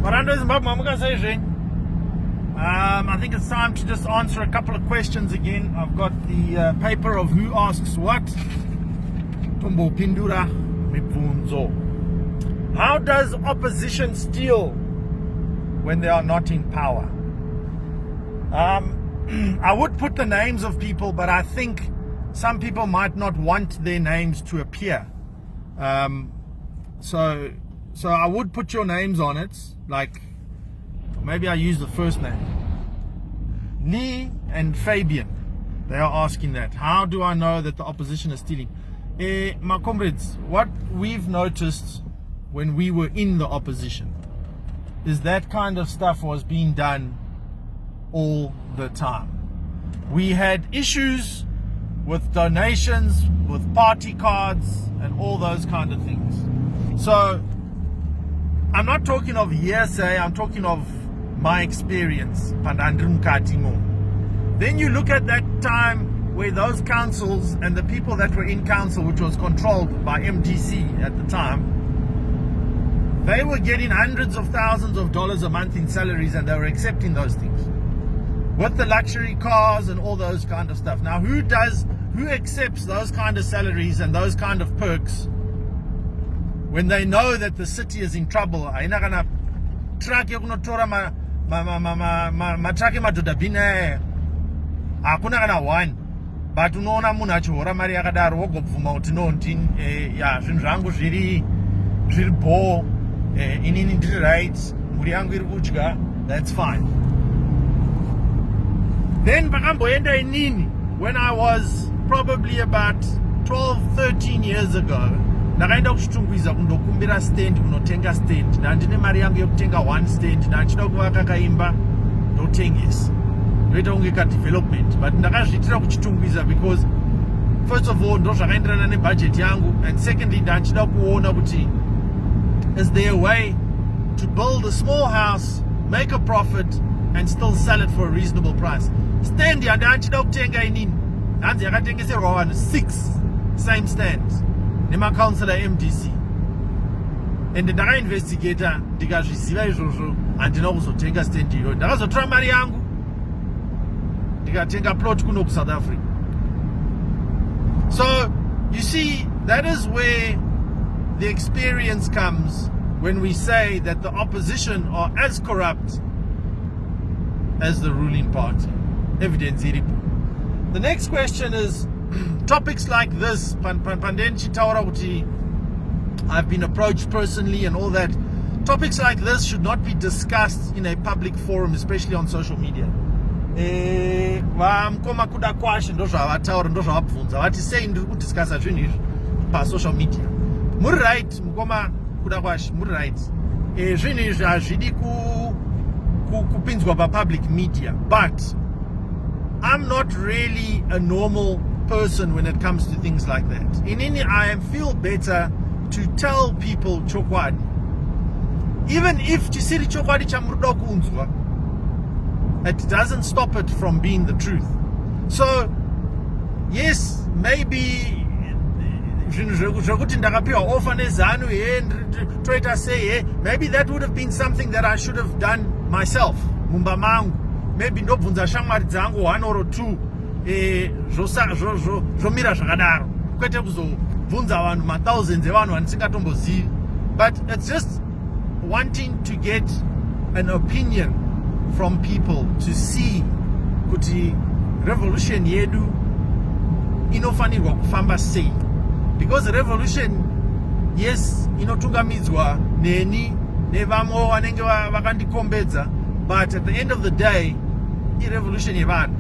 I think it's time to just answer a couple of questions again. I've got the paper of who asks what. How does opposition steal when they are not in power? I would put the names of people, but I think some people might not want their names to appear. So I would put your names on it, like maybe I use the first name. Lee and Fabian, they are asking that. How do I know that the opposition is stealing? My comrades, what we've noticed when we were in the opposition is that kind of stuff was being done all the time. We had issues with donations, with party cards, and all those kind of things. So I'm not talking of hearsay, I'm talking of my experience. Then you look at that time where those councils and the people that were in council, which was controlled by MDC at the time, they were getting hundreds of thousands of dollars a month in salaries, and they were accepting those things with the luxury cars and all those kind of stuff. Now who accepts those kind of salaries and those kind of perks when they know that the city is in trouble? Aina kana truck yokunotora matraki madhodhabhina hakuna kana one, but unoona munhu achihora mari yakadaro wogobvuma kuti no zvinhu zvangu zviri bho, inini ndiri right, mhuri yangu iri kudya, that's fine. Then pakamboenda inini, when I was probably about 12-13 years ago, ndakaenda kuchitungwiza kundokumbira stand, kunotenga stand. Ndandine mari yangu yokutenga one stand, ndachida kuvaka kaimba ndotengesa, ndoita kunge ka development, but ndakazviitira kuchitungwiza because first of all ndo zvakaenderana nebudget yangu, and secondly ndachida kuona kuti is there a way to build a small house, make a profit, and still sell it for a reasonable price. Stand yandachida kutenga inini, hanzi yakatengeserwa vanhu 6 same stands nemacouncillor MDC, and ndakainvestigata ndikazviziva izvozvo handina kuzotenga stand iyoyo. Ndakazotora mari yangu ndikatenga plot kuno kuSouth Africa. So you see, that is where the experience comes when we say that the opposition are as corrupt as the ruling party. Evidence iripo. The next question is topics like this. I've been approached personally and all that. Topics like this should not be discussed in a public forum, especially on social media. Vamkoma kuda kwashe ndo zvavataura, ndo zvavabvunza vati sei ndiri kudiscussa zvinhu izvi pasocial media. Muri right, mukoma kuda kwashe, muri right. Zvinhu izvi hazvidi kupinzwa papublic media, but I'm not really a normal person when it comes to things like that. I feel better to tell people chokwadi, even if chisiri chokwadi chamurida kunzwa, it doesn't stop it from being the truth. So yes, maybe maybe that would have been something that I should have done myself. Maybe ndobvunza shamwari dzangu 1 or 2 zvomira zvakadaro, kwete kuzobvunza vanhu ma-thousands evanhu vandisingatombozivi. But it's just wanting to get an opinion from people to see kuti revolution yedu inofanirwa kufamba sei, because revolution, yes, inotungamidzwa neni nevamwe vanenge vakandikombedza, but at the end of the day revolution yevanhu.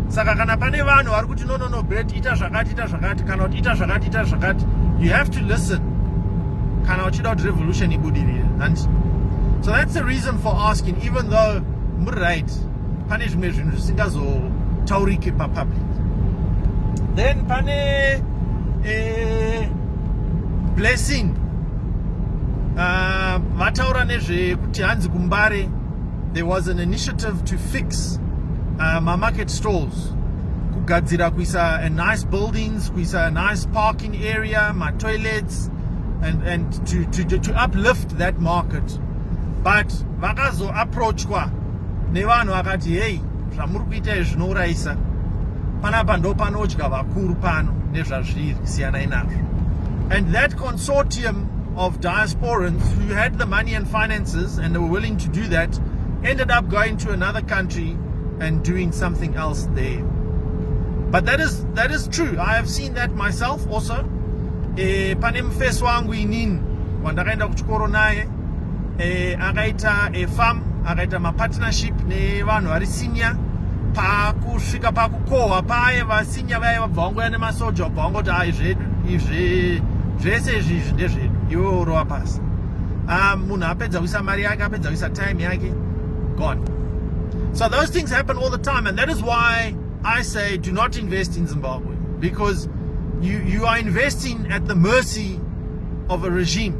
Saka kana pane vanhu vari kuti no Bret ita zvakati kana kuti ita zvakati, you have to listen kana uchida kuti revolution ibudirire. And so that's the reason for asking, even though muri right, pane zvimwe zvinhu zvisingazotauriki papublic. Then pane blessing, vataura nezvekuti hanzi kuMbare there was an initiative to fix market stalls, kugadzira kuisa a nice buildings, kuisa a nice parking area, my toilets, and to uplift that market. but vakazo approachwa nevanhu vakati hey zvamuri kuita izvi zvinourayisa panapa ndo panodya vakuru pano nezvazviri siyanai nazvo. And that consortium of diasporans who had the money and finances and they were willing to do that ended up going to another country and doing something else there. But that is true. I have seen that myself also. Pane mfeso wangu inini wandakaenda kuchikoro naye akaita a farm, akaita mapartnership nevanhu vari senior pakusvika pakukohwa paye vasenior vaye vabva vangoya nemasoja vabva vangoti hai izvi zvese izvi ndezvedu iwe urova pasi. Munhu apedza kuisa mari yake, apedza kuisa time yake, gone. So those things happen all the time, and that is why I say do not invest in Zimbabwe, because you are investing at the mercy of a regime.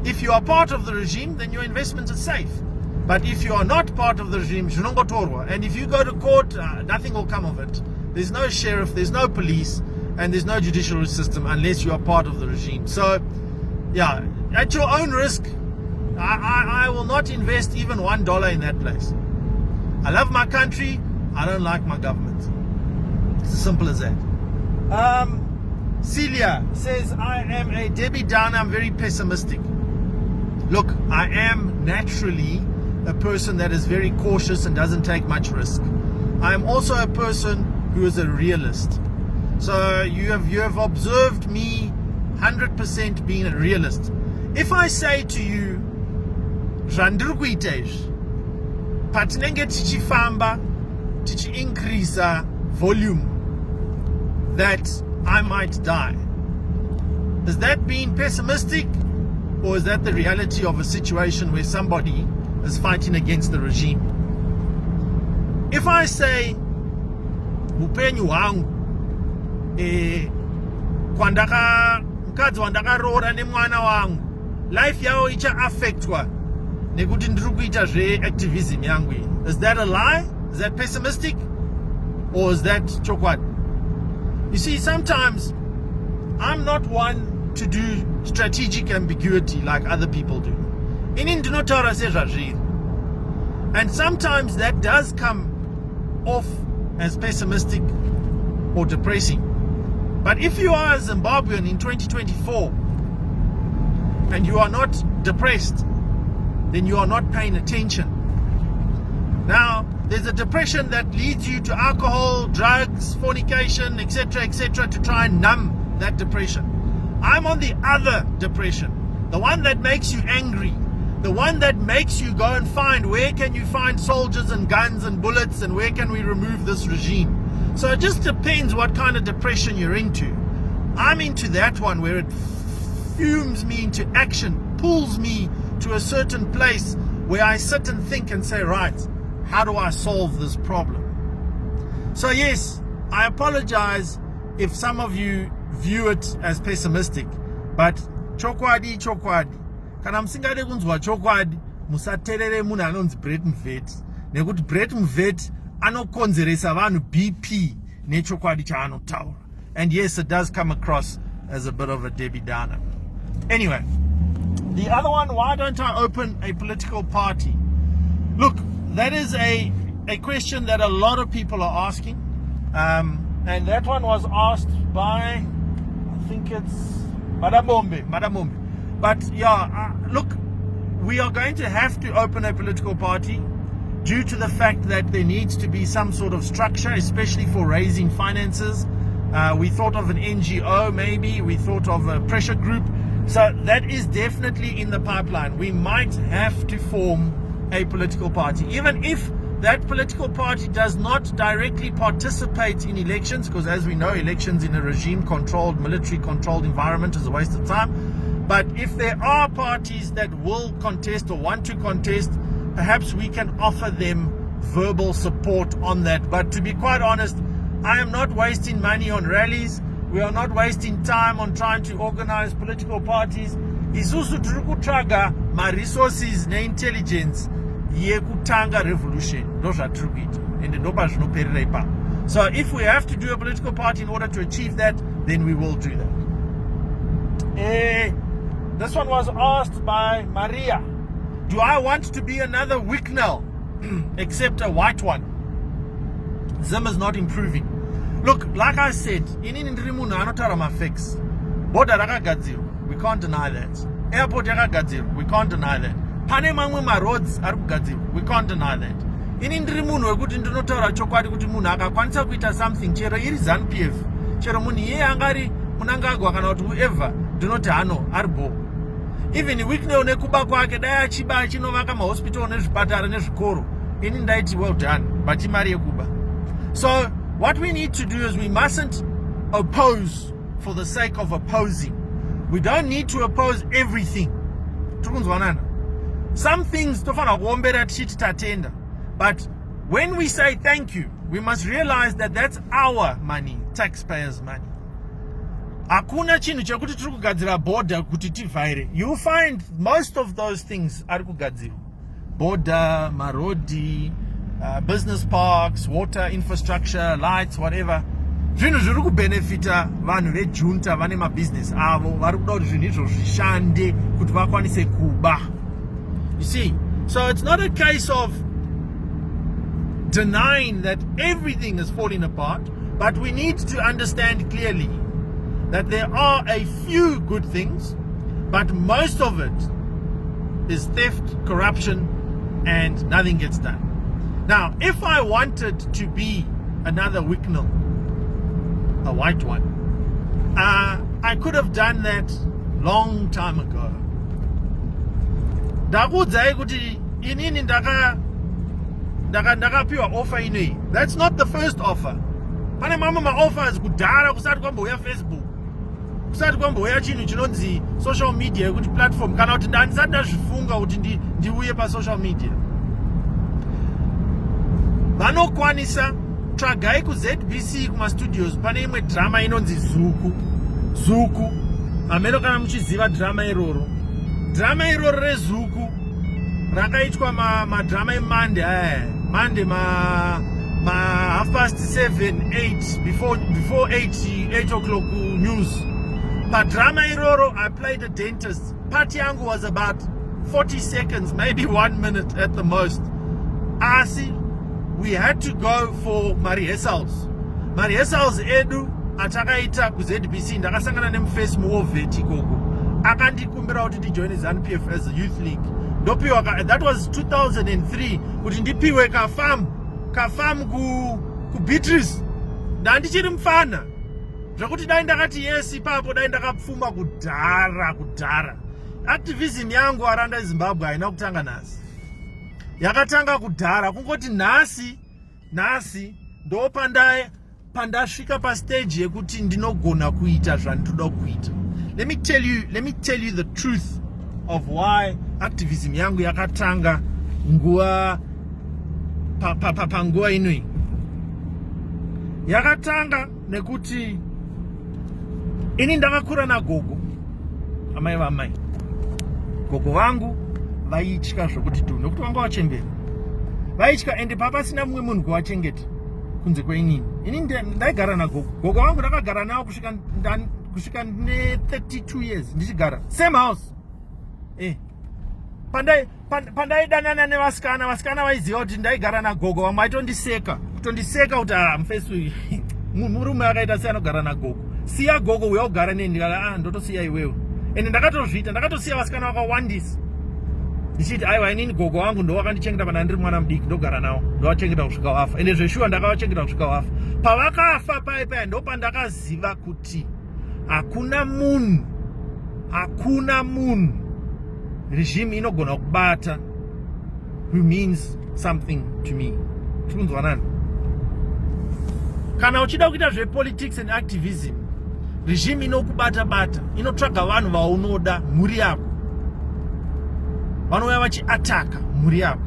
If you are part of the regime, then your investment is safe. But if you are not part of the regime, and if you go to court, nothing will come of it. There's no sheriff, there's no police, and there's no judicial system unless you are part of the regime. So, yeah, at your own risk, I will not invest even $1 in that place. I love my country, I don't like my government. It's as simple as that. Celia says, I am a Debbie Downer, I'm very pessimistic. Look, I am naturally a person that is very cautious and doesn't take much risk. I am also a person who is a realist. So you have observed me 100% being a realist. If I say to you, patinenge tichifamba tichi increase volume, that I might die, is that being pessimistic, or is that the reality of a situation where somebody is fighting against the regime? If I say upenyu hwangu kwandaka mukadzi wandakaroora nemwana wangu life yavo icha affectwa nekuti ndiri kuita zveactivism yangu iyi, is that a lie? Is that pessimistic, or is that chokwadi? You see, sometimes I'm not one to do strategic ambiguity like other people do. Inini ndinotaura sezvazviri, and sometimes that does come off as pessimistic or depressing. But if you are a Zimbabwean in 2024 and you are not depressed, then you are not paying attention. Now, there's a depression that leads you to alcohol, drugs, fornication, etc., to try and numb that depression. I'm on the other depression, the one that makes you angry, the one that makes you go and find where can you find soldiers and guns and bullets, and where can we remove this regime. So it just depends what kind of depression you're into. I'm into that one where it fumes me into action, pulls me to a certain place where I sit and think and say, right, how do I solve this problem? So yes, I apologize if some of you view it as pessimistic, but chokwadi, kana musingade kunzwa chokwadi, musaterere munhu anonzi Bret Muvet, nekuti Bret Muvet anokonzeresa vanhu BP nechokwadi chaanotaura. And yes, it does come across as a bit of a Debbie Downer. Anyway, the other one, why don't I open a political party? Look, that is a question that a lot of people are asking. And that one was asked by, I think it's Madamombe. But yeah, look, we are going to have to open a political party due to the fact that there needs to be some sort of structure, especially for raising finances. We thought of an NGO maybe, we thought of a pressure group. So that is definitely in the pipeline. We might have to form a political party, even if that political party does not directly participate in elections, because as we know, elections in a regime-controlled, military-controlled environment is a waste of time. But if there are parties that will contest or want to contest, perhaps we can offer them verbal support on that. But to be quite honest, I am not wasting money on rallies. We are not wasting time on trying to organize political parties. Isusu tiri kutsvaga ma-resources ne-intelligence yekutanga revolution. Ndo zvatiri kuita, ende ndo pazvinoperera ipapo. So if we have to do a political party in order to achieve that, then we will do that. This one was asked by Maria. Do I want to be another Wicknell, except a white one? Zim is not improving. Look, like I said, we can't deny that. Airport, we can't deny that. Panema roads, we can't deny that. Inindiri munhu wekuti ndinotaura chokwadi kuti munhu akakwanisa kuita something chero iri ZANU-PF chero munhu iye angari Munangagwa kana kuti whoever ndinoti hano aribo. Even Wicknell nekuba kwake dai achiba achinovaka mahospital nezvipatara nezvikoro ini ndaiti well done but imari yekuba. So what we need to do is we mustn't oppose for the sake of opposing. We don't need to oppose everything. Some things tofana kuombera tichiti tatenda. But when we say thank you, we must realize that that's our money, taxpayers' money. Hakuna chinhu chekuti tiri kugadzira border kuti tivhaire. You find most of those things ari kugadzirwa. Border, marodi, business parks, water infrastructure, lights, whatever. Zvinhu zviri kubenefita vanhu vejunta vane mabusiness avo vari kuda kuti zvinhu izvo zvishande kuti vakwanise kuba. You see, so it's not a case of denying that everything is falling apart, but we need to understand clearly that there are a few good things, but most of it is theft, corruption, and nothing gets done. Now, if I wanted to be another Wicknell, a white one, I could have done that long time ago. Ndakudzai kuti inini ndakapiwa offer inei. That's not the first offer. Pane mamwe ma-offers kudhara kusati kwambouya Facebook, kusati kwambouya chinhu chinonzi social media kuti platform, kana kuti ndisati ndazvifunga kuti ndiuye pa-social media. Vanokwanisa tsvagai ku-ZBC kuma-studios pane imwe drama inonzi Zuku. Ameno kana muchiziva drama iroro. Drama iroro reZuku rakaitwa madrama eMonday ma 7:30 before 8 o'clock news. Drama iroro I played a dentist. Part yangu was about 40 seconds, maybe 1 minute at the most. We had to go for Mariesals edu atakaita ku-ZBC. Ndakasangana nemuface Muvet ikoko akandikumbira kuti ndijoine ZANU-PF as a youth league. Ndopiwa that was 2003 kuti ndipiwe kafamu ku Beatrice. Ndandichiri mfana zvakuti dai ndakati yes ipapo dai ndakapfuma kudhara. Activism yangu aranda Zimbabwe haina kutanga nhasi, yakatanga kudhara. Kungoti nhasi ndo pandasvika pastage yekuti ndinogona kuita zvandinoda kuita. Let me tell you the truth of why activism yangu yakatanga nguva panguva inoi. Yakatanga nekuti ini ndakakura nagogo, amai vamai. Gogo vangu vaitya zvokuti tu nokuti vanga vachembera vaitya, ende papasina mumwe munhu kuwachengeta kunze kweinini. Ini ndaigara nagogo. Gogo vangu ndakagara nawo kusvika ne32 years ndichigara same house. Pandaidanana nevasikana vaiziva kuti ndaigara nagogo, vamwe vaitondiseka kuti mufesi murume akaita sei anogara nagogo. Siya gogo uya kugara neni. Ndikati ndotosiya iwewe. Ende ndakatosiya vasikana vakawandisa ndichiti aiwa inini gogo wangu ndo wakandichengeta pana ndiri mwana mudiki, ndogara nawo ndovachengeta kusvika wafa. Ende zveshuwa ndakavachengeta kusvika wafa. Pavakafa paya ndo pandakaziva kuti hakuna munhu regime inogona kubata who means something to me. Tikunzwanana? Kana uchida kuita zvepolitics and activism, regime inokubata, inotsvaga vanhu vaunoda, mhuri yako, vanouya vachiataka mhuri yako.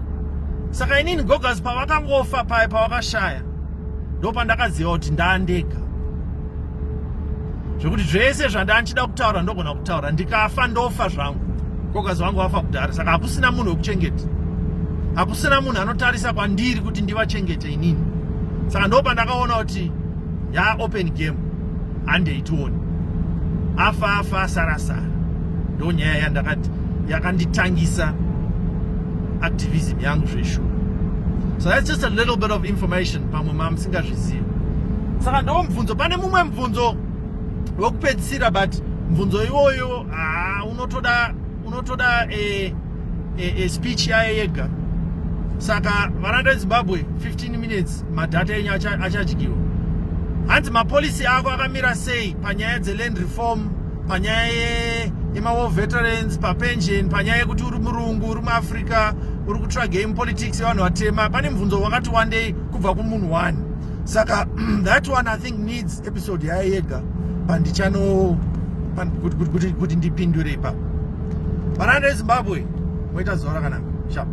Saka inini gogas pavakangofa paya pavakashaya ndo pandakaziva kuti ndaandega, zvekuti zvese zvandanchida kutaura ndogona kutaura. Ndikafa ndofa zvangu, gogas vangu vafa kudhara. Saka hakusina munhu wekuchengeta, hakusina munhu anotarisa kwandiri kuti ndivachengete inini. Saka ndo pandakaona kuti open game, handeitioni. Afa sarasara ndo nyaya yakanditangisa activism yangu zveshu. So that's just a little bit of information pamwe mamsingazvizivi. Saka ndo mubvunzo, pane mumwe mubvunzo wokupedzisira, but mubvunzo iwoyo unotoda speech yaye yega. Saka varanda Zimbabwe 15 minutes madata enyu achadyiwa. Hanzi mapolisi ako akamira sei panyaya dzeland reform, panyaya yema-war veterans, papension, panyaya yekuti uri murungu, uri muAfrica, uri kutsva game politics yevanhu vatema. Pane mubvunzo wakati wandei kubva kumunhu 1. Saka that one I think needs episode yaye yega pandichano kuti ndipindure ipapo. Varanda Zimbabwe, moita zuva rakanaka. Sharp.